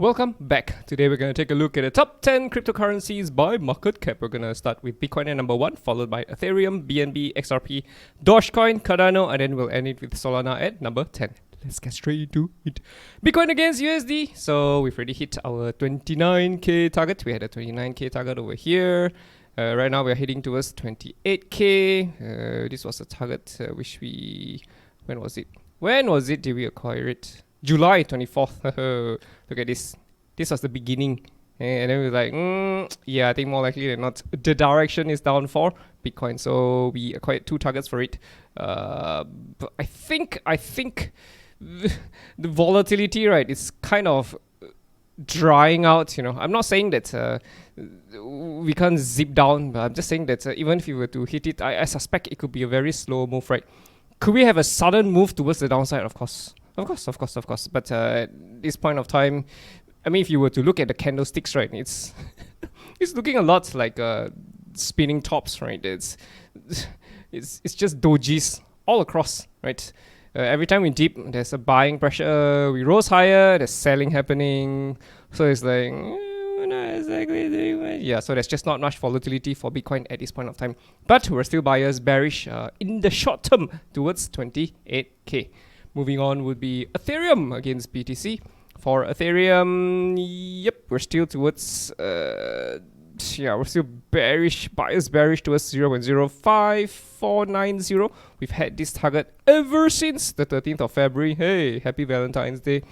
Welcome back. Today we're going to take a look at the top 10 cryptocurrencies by market cap. We're going to start with Bitcoin at number 1, followed by Ethereum, BNB, XRP, Dogecoin, Cardano, and then we'll end it with Solana at number 10. Let's get straight into it. Bitcoin against USD. So we've already hit our 29k target. We had a 29k target over here. Right now we're heading towards 28k. This was a target which we... When was it? Did we acquire it? July 24th. Look at this. This was the beginning. And then we were like, yeah, I think more likely than not, the direction is down for Bitcoin. So we acquired 2 targets for it. But I think the volatility, right, is kind of drying out. You know, I'm not saying that we can't zip down, but I'm just saying that even if you were to hit it, I suspect it could be a very slow move, right? Could we have a sudden move towards the downside? Of course. But at this point of time, I mean, if you were to look at the candlesticks, right, it's it's looking a lot like spinning tops, right? It's just dojis all across, right? Every time we dip, there's a buying pressure. We rose higher, there's selling happening. So it's like, not exactly doing much. Yeah, so there's just not much volatility for Bitcoin at this point of time. But we're still buyers, bearish in the short term towards 28k. Moving on would be Ethereum against BTC. For Ethereum, yep, we're still towards, we're still bearish, buyers bearish towards 0.05490. We've had this target ever since the 13th of February. Hey, happy Valentine's Day.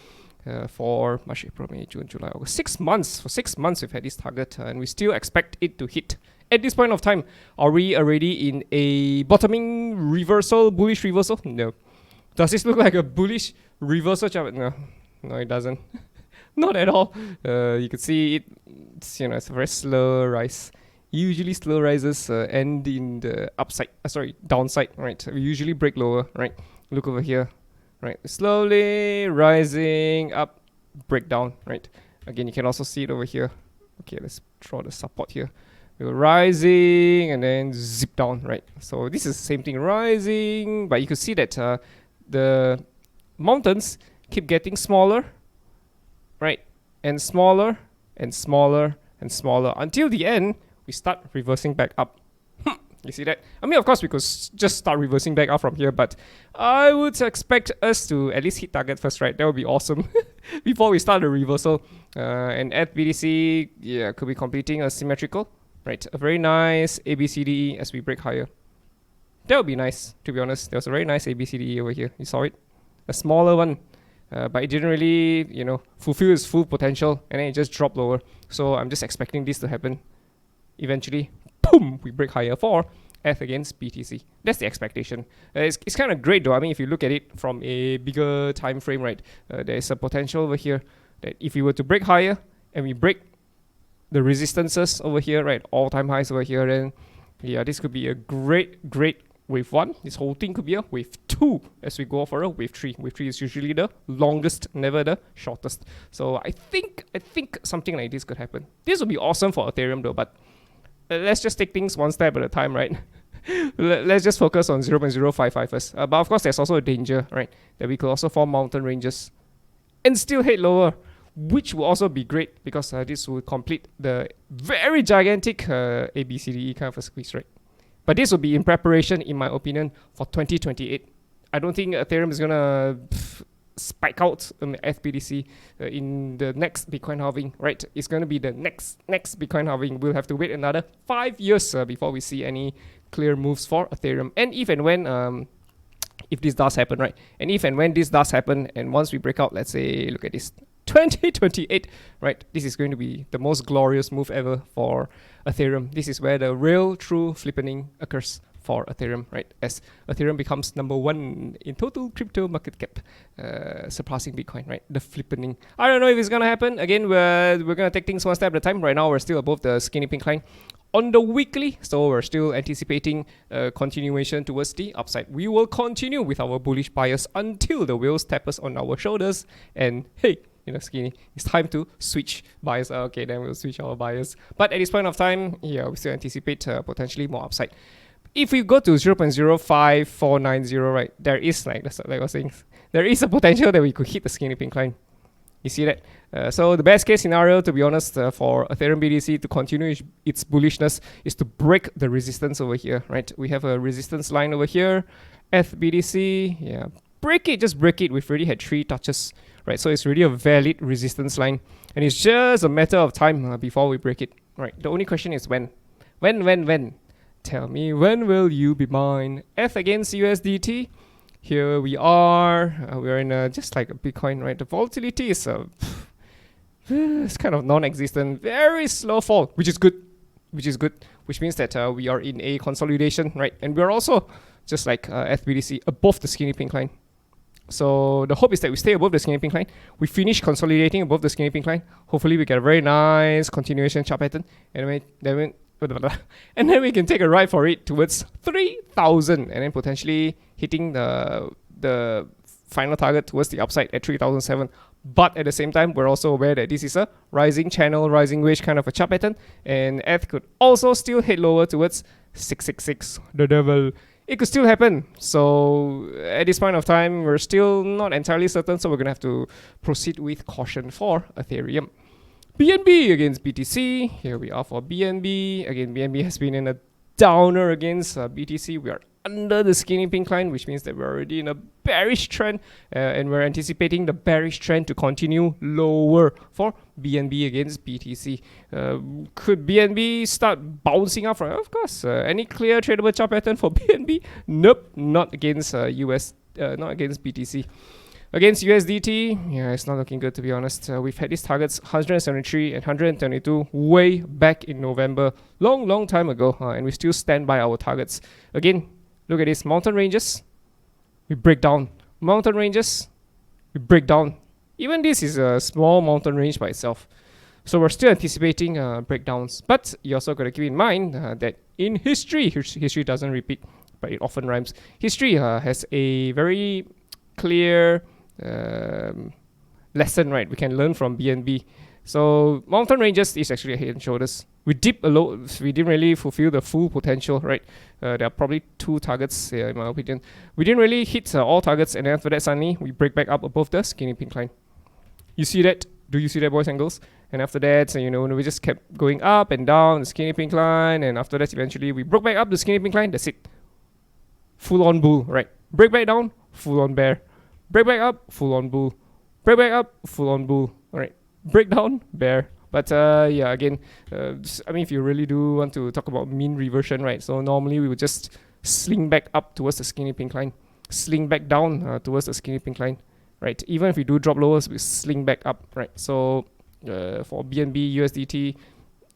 For March, April, May, June, July, August. 6 months. For 6 months, we've had this target, and we still expect it to hit. At this point of time, are we already in a bottoming reversal, bullish reversal? No. Does this look like a bullish reversal chart? No, it doesn't. Not at all. You can see it. It's a very slow rise. Usually slow rises end in the downside. Right. We usually break lower. Right. Look over here. Right. Slowly rising up, break down. Right. Again, you can also see it over here. Okay, let's draw the support here. We're rising and then zip down. Right. So this is the same thing, rising, but you can see that the mountains keep getting smaller, right, and smaller and smaller and smaller until the end we start reversing back up. You see that? I mean, of course we could just start reversing back up from here, but I would expect us to at least hit target first, right? That would be awesome before we start the reversal. And at BTC, yeah, could be completing a symmetrical, right, a very nice ABCDE as we break higher. That would be nice, to be honest. There was a very nice ABCDE over here. You saw it? A smaller one. But it didn't really, fulfill its full potential. And then it just dropped lower. So I'm just expecting this to happen. Eventually, boom, we break higher for F against BTC. That's the expectation. It's kind of great though. I mean, if you look at it from a bigger time frame, right, there's a potential over here that if we were to break higher and we break the resistances over here, right, all-time highs over here, then yeah, this could be a great wave 1. This whole thing could be a wave 2 as we go for a wave 3. Wave 3 is usually the longest, never the shortest. So I think something like this could happen. This would be awesome for Ethereum though, but let's just take things one step at a time, right? Let's just focus on 0.055 first. But of course, there's also a danger, right, that we could also form mountain ranges and still head lower, which will also be great because this will complete the very gigantic ABCDE kind of a squeeze, right? But this will be in preparation, in my opinion, for 2028. I don't think Ethereum is going to spike out FBTC in the next Bitcoin halving, right? It's going to be the next Bitcoin halving. We'll have to wait another 5 years before we see any clear moves for Ethereum. And if and when, if this does happen, right? And if and when this does happen, and once we break out, let's say, look at this, 2028, right? This is going to be the most glorious move ever for Ethereum. This is where the real true flippening occurs for Ethereum, right? As Ethereum becomes number 1 in total crypto market cap, surpassing Bitcoin, right? The flippening. I don't know if it's gonna happen. Again, we're gonna take things one step at a time. Right now, we're still above the skinny pink line on the weekly, so we're still anticipating continuation towards the upside. We will continue with our bullish bias until the wheels tap us on our shoulders, and hey, skinny, it's time to switch bias. Okay, then we'll switch our bias. But at this point of time, yeah, we still anticipate potentially more upside. If we go to 0.05490, right, there is, like I was saying, there is a potential that we could hit the skinny pink line. You see that? So the best case scenario, to be honest, for Ethereum BTC to continue its bullishness is to break the resistance over here, right? We have a resistance line over here. BTC, yeah, break it, just break it. We've already had 3 touches, right? So it's really a valid resistance line, and it's just a matter of time before we break it, right? The only question is when. When? Tell me, when will you be mine? against USDT. Here we are. We're in just like a Bitcoin, right? The volatility is it's kind of non-existent, very slow fall, which is good. Which means that we are in a consolidation, right? And we're also just like FBDC above the skinny pink line. So the hope is that we stay above the skinny pink line. We finish consolidating above the skinny pink line. Hopefully we get a very nice continuation chart pattern, and then we can take a ride for it towards 3,000, and then potentially hitting the final target towards the upside at 3,007. But at the same time, we're also aware that this is a rising channel, rising wedge kind of a chart pattern, and ETH could also still head lower towards 666, the devil. It could still happen. So at this point of time, we're still not entirely certain, so we're gonna have to proceed with caution for Ethereum. BNB against BTC. Here we are for BNB. Again, BNB has been in a downer against BTC. We are under the skinny pink line, which means that we're already in a bearish trend, and we're anticipating the bearish trend to continue lower for BNB against BTC. Could BNB start bouncing up? Of course. Any clear tradable chart pattern for BNB? Nope, not against not against BTC. Against USDT, yeah, it's not looking good, to be honest. We've had these targets 173 and 122 way back in November, long time ago, and we still stand by our targets. Again, look at this, mountain ranges, we break down. Mountain ranges, we break down. Even this is a small mountain range by itself. So we're still anticipating breakdowns. But you also got to keep in mind that in history doesn't repeat, but it often rhymes. History has a very clear lesson, right? We can learn from BNB. So mountain ranges is actually a head and shoulders. We dip a low, we didn't really fulfill the full potential, right? There are probably 2 targets in my opinion. We didn't really hit all targets, and then after that suddenly we break back up above the skinny pink line. You see that? Do you see that, boys and girls? And after that, so, we just kept going up and down the skinny pink line, and after that eventually we broke back up the skinny pink line. That's it. Full on bull, right? Break back down, full on bear. Break back up, full on bull. Break back up, full on bull. All right. Break down, bear. But yeah, again, I mean, if you really do want to talk about mean reversion, right? So normally we would just sling back up towards the skinny pink line, sling back down towards the skinny pink line, right? Even if we do drop lowers, we sling back up, right? So for BNB, USDT,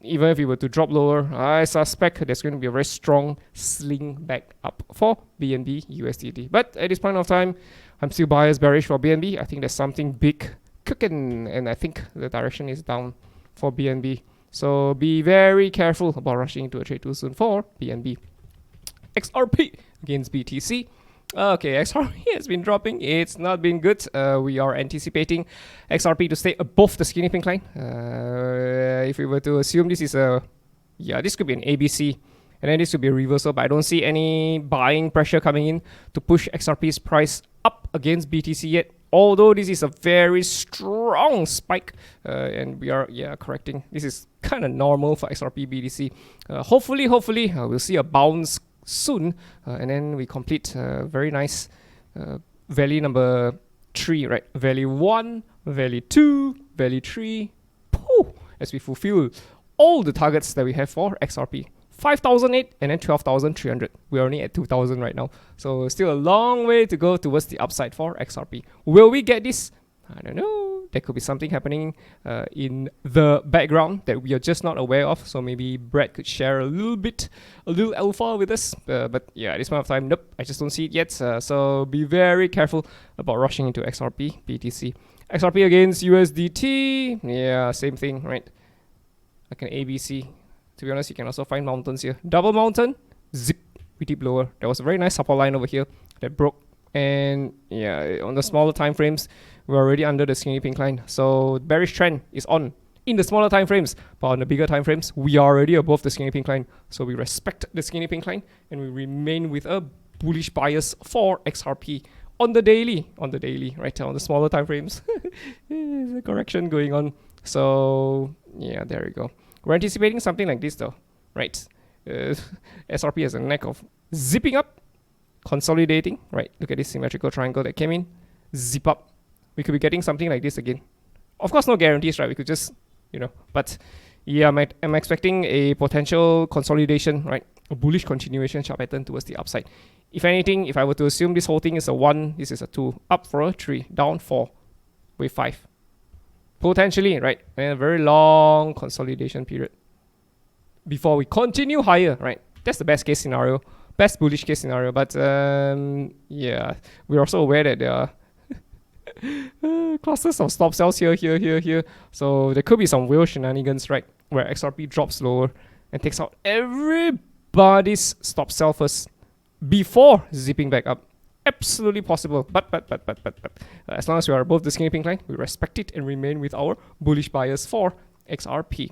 even if we were to drop lower, I suspect there's going to be a very strong sling back up for BNB, USDT. But at this point of time, I'm still biased bearish for BNB. I think there's something big cooking, and I think the direction is down for BNB. So be very careful about rushing into a trade too soon for BNB. XRP against BTC. Okay, XRP has been dropping. It's not been good. We are anticipating XRP to stay above the skinny pink line. If we were to assume this is this could be an ABC, and then this could be a reversal, but I don't see any buying pressure coming in to push XRP's price up against BTC yet. Although this is a very strong spike, and we are correcting. This is kind of normal for XRP BTC. Hopefully, we'll see a bounce soon, and then we complete very nice valley number 3, right? Valley 1, valley 2, valley 3. Pooh, as we fulfill all the targets that we have for XRP. 5,008 and then 12,300. We're only at 2,000 right now. So still a long way to go towards the upside for XRP. Will we get this? I don't know. There could be something happening in the background that we are just not aware of. So maybe Brad could share a little alpha with us. But yeah, at this point of time, nope, I just don't see it yet. So be very careful about rushing into XRP, BTC. XRP against USDT. Yeah, same thing, right? Like an ABC. To be honest, you can also find mountains here. Double mountain, zip, we dip lower. There was a very nice support line over here that broke. And yeah, on the smaller time frames, we're already under the skinny pink line. So bearish trend is on in the smaller time frames, but on the bigger time frames, we are already above the skinny pink line. So we respect the skinny pink line, and we remain with a bullish bias for XRP on the daily, right, on the smaller time frames. There's a correction going on. So yeah, there we go. We're anticipating something like this though, right? SRP has a knack of zipping up, consolidating, right? Look at this symmetrical triangle that came in, zip up. We could be getting something like this again. Of course, no guarantees, right? We could just, but yeah, I'm expecting a potential consolidation, right? A bullish continuation chart pattern towards the upside. If anything, if I were to assume this whole thing is a 1, this is a 2, up for a 3, down 4, with 5. Potentially, right? And a very long consolidation period before we continue higher, right? That's the best case scenario, best bullish case scenario. But yeah, we're also aware that there are clusters of stop sells here. So there could be some whale shenanigans, right? Where XRP drops lower and takes out everybody's stop sell first before zipping back up. Absolutely possible. But as long as we are above the skinny pink line, we respect it and remain with our bullish bias for XRP.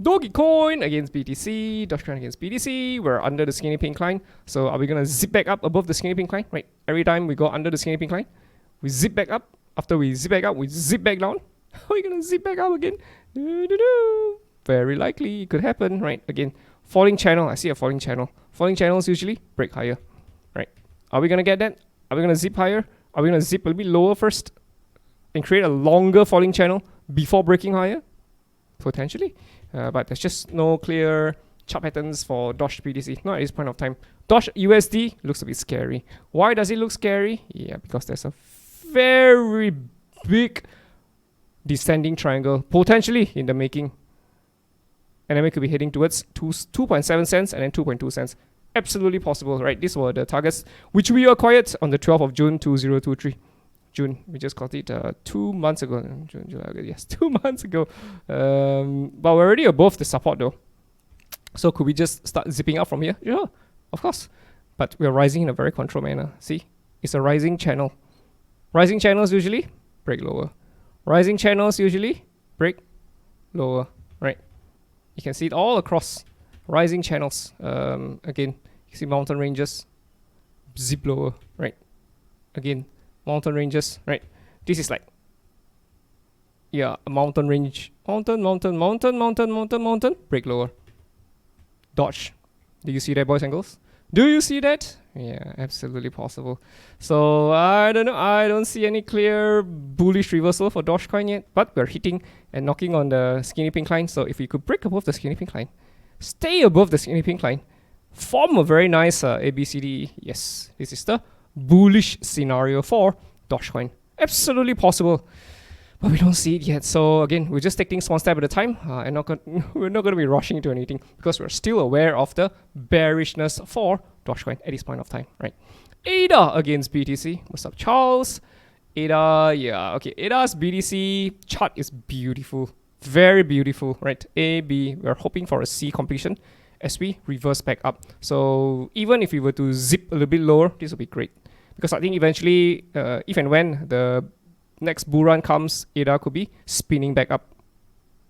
Dogecoin against BTC, Dogecoin against BTC. We're under the skinny pink line. So are we gonna zip back up above the skinny pink line? Right. Every time we go under the skinny pink line, we zip back up. After we zip back up, we zip back down. Are we gonna zip back up again? Very likely it could happen, right? Again, falling channel. I see a falling channel. Falling channels usually break higher, right? Are we gonna get that? Are we gonna zip higher? Are we gonna zip a little bit lower first and create a longer falling channel before breaking higher? Potentially, but there's just no clear chart patterns for Doge BTC, not at this point of time. Doge USD looks a bit scary. Why does it look scary? Yeah, because there's a very big descending triangle potentially in the making. And then we could be heading towards 2.7 cents and then 2.2 cents. Absolutely possible, right? These were the targets which we acquired on the 12th of June 2023. June, we just got it 2 months ago. June, July, yes, 2 months ago. But we're already above the support though. So could we just start zipping up from here? Yeah, of course. But we're rising in a very controlled manner. See, it's a rising channel. Rising channels usually break lower. Rising channels usually break lower, right? You can see it all across rising channels. Again, you see mountain ranges, zip lower, right? Again, mountain ranges, right? This is like, yeah, a mountain range. Mountain, break lower. Doge. Do you see that, boys and girls? Do you see that? Yeah, absolutely possible. So I don't know. I don't see any clear bullish reversal for Dogecoin yet, but we're hitting and knocking on the skinny pink line. So if we could break above the skinny pink line, stay above the skinny pink line, form a very nice ABCD. Yes, this is the bullish scenario for Dogecoin. Absolutely possible, but we don't see it yet. So again, we're just taking things one step at a time, and we're not going to be rushing into anything because we're still aware of the bearishness for Dogecoin at this point of time, right? ADA against BTC. What's up, Charles? ADA, yeah, okay. ADA's BTC chart is beautiful, very beautiful, right? A, B. We're hoping for a C completion as we reverse back up. So even if we were to zip a little bit lower, this would be great. Because I think eventually, if and when the next bull run comes, ADA could be spinning back up.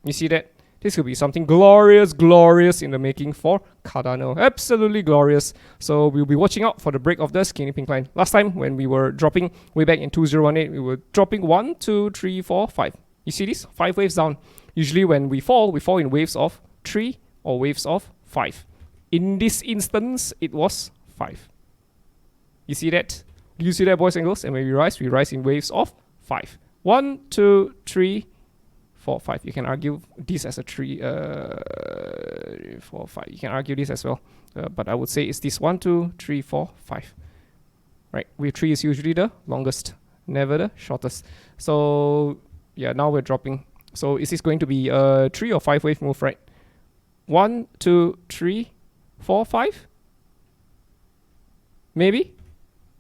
You see that? This could be something glorious in the making for Cardano. Absolutely glorious. So we'll be watching out for the break of the skinny pink line. Last time when we were dropping way back in 2018, we were dropping 1, 2, 3, 4, 5. You see this? 5 waves down. Usually when we fall in waves of 3 or waves of 5. In this instance, it was 5. You see that? Do you see that, boys and girls? And when we rise in waves of 5. 1, 2, 3, 4, 5. You can argue this as a 3, 4, 5. You can argue this as well. But I would say it's this 1, 2, 3, 4, 5. Right? Wave 3 is usually the longest, never the shortest. So yeah, now we're dropping. So is this going to be a 3 or 5 wave move, right? 1, 2, 3, 4, 5? Maybe?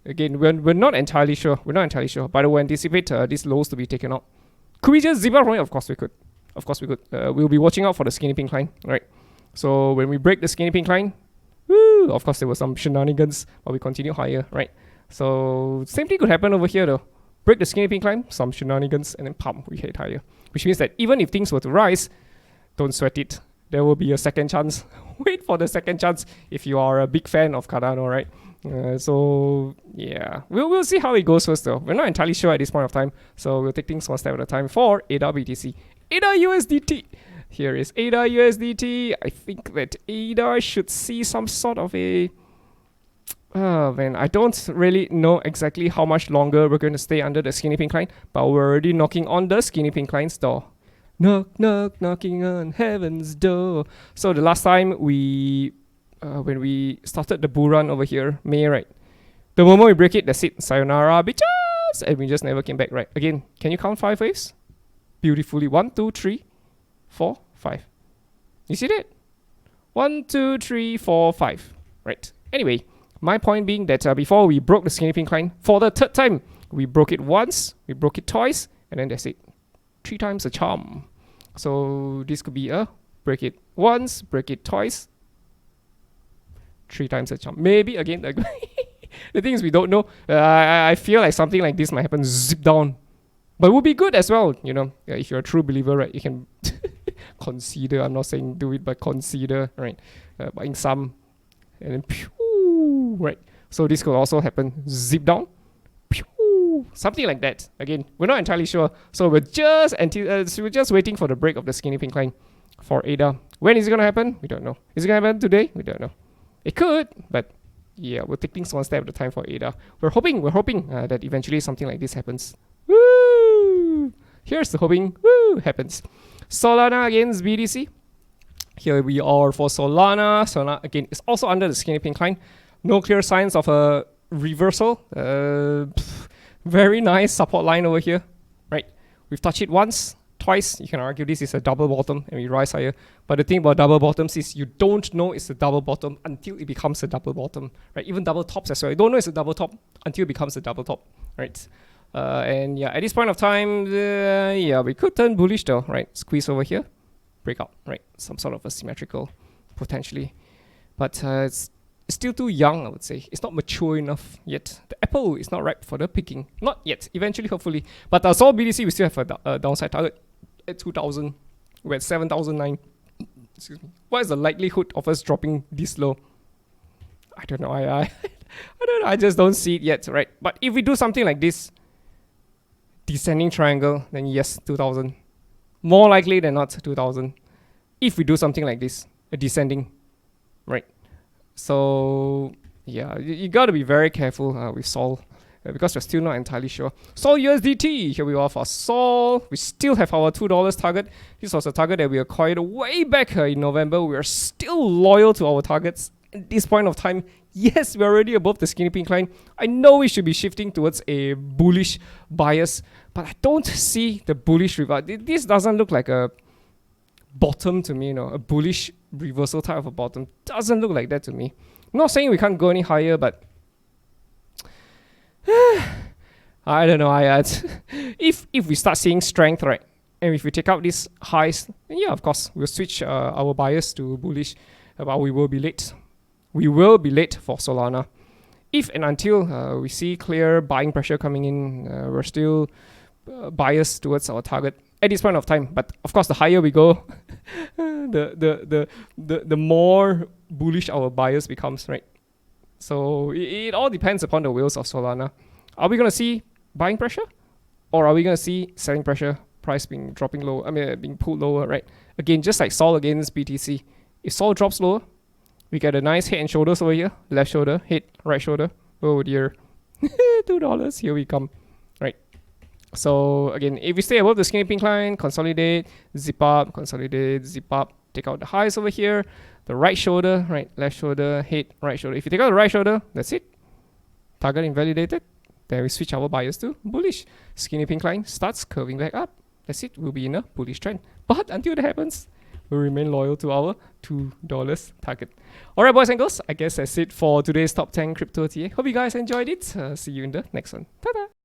Again, we're not entirely sure. We're not entirely sure. But we anticipate these lows to be taken out. Could we just zip out from it? Of course we could. Of course we could. We'll be watching out for the skinny pink line, right? So when we break the skinny pink line, woo, of course there were some shenanigans, but we continue higher, right? So same thing could happen over here though. Break the skinny pink line, some shenanigans, and then pump, we head higher. Which means that even if things were to rise, don't sweat it. There will be a second chance. Wait for the second chance if you are a big fan of Cardano, right? So yeah, we'll see how it goes first though. We're not entirely sure at this point of time, so we'll take things one step at a time for ADA BTC. ADA USDT. Here is ADA USDT. I think that ADA should see some sort of a... Oh man, I don't really know exactly how much longer we're going to stay under the skinny pink line, but we're already knocking on the skinny pink line's door. Knock, knock, knocking on heaven's door. So the last time we... when we started the bull run over here, May, right? The moment we break it, that's it. Sayonara, bitches! And we just never came back, right? Again, can you count 5 waves? Beautifully. 1, 2, 3, 4, 5. You see that? 1, 2, 3, 4, 5. Right. Anyway, my point being that before we broke the skinny pink line, for the third time, we broke it once, we broke it twice, and then that's it. 3 times the charm. So this could be a break it once, break it twice, 3 times the charm. Maybe again, like the thing is we don't know. I feel like something like this might happen, zip down. But it would be good as well, you know. If you're a true believer, right, you can consider, I'm not saying do it, but consider, right, buying some, and then pew, right. So this could also happen, zip down, pew, something like that. Again, we're not entirely sure. So we're just we're just waiting for the break of the skinny pink line for ADA. When is it gonna happen? We don't know. Is it gonna happen today? We don't know. It could, but yeah, we'll take things one step at a time for ADA. We're hoping that eventually something like this happens. Woo! Here's the hoping. Woo! Happens. Solana against BTC. Here we are for Solana. Solana again is also under the skinny pink line. No clear signs of a reversal. Very nice support line over here. Right. We've touched it once, twice. You can argue this is a double bottom and we rise higher. But the thing about double bottoms is you don't know it's a double bottom until it becomes a double bottom. Right. Even double tops as well. You don't know it's a double top until it becomes a double top. Right. And yeah, at this point of time, yeah, we could turn bullish though, right? Squeeze over here, breakout, right? Some sort of a symmetrical, potentially. But it's still too young, I would say. It's not mature enough yet. The apple is not ripe for the picking. Not yet. Eventually, hopefully. But Sol BTC, we still have a downside target at 2,000. We're at 7,009. Excuse me. What is the likelihood of us dropping this low? I don't know. I don't know. I just don't see it yet, right? But if we do something like this, descending triangle, then yes, 2,000. More likely than not, 2,000. If we do something like this, a descending, right? So yeah, you gotta be very careful with Sol because we're still not entirely sure. Sol USDT, here we are for Sol. We still have our $2 target. This was a target that we acquired way back in November. We are still loyal to our targets at this point of time. Yes, we're already above the skinny pink line. I know we should be shifting towards a bullish bias, but I don't see the bullish reversal. This doesn't look like a bottom to me, you know, a bullish reversal type of a bottom. Doesn't look like that to me. I'm not saying we can't go any higher, but I don't know. If we start seeing strength, right, and if we take out these highs, then yeah, of course, we'll switch our bias to bullish, but we will be late. We will be late for Solana. If and until we see clear buying pressure coming in, we're still biased towards our target at this point of time. But of course, the higher we go, the more bullish our bias becomes, right? So it all depends upon the wheels of Solana. Are we gonna see buying pressure, or are we gonna see selling pressure? Price being dropping low. I mean, being pulled lower, right? Again, just like Sol against BTC. If Sol drops lower, we get a nice head and shoulders over here. Left shoulder, head, right shoulder. Oh dear. $2. Here we come. Right. So again, if we stay above the skinny pink line, consolidate, zip up, consolidate, zip up, take out the highs over here. The right shoulder, right, left shoulder, head, right shoulder. If you take out the right shoulder, that's it. Target invalidated. Then we switch our bias to bullish. Skinny pink line starts curving back up. That's it. We'll be in a bullish trend. But until that happens, we'll remain loyal to our $2 target. Alright, boys and girls, I guess that's it for today's top 10 crypto TA. Hope you guys enjoyed it. See you in the next one. Ta-da!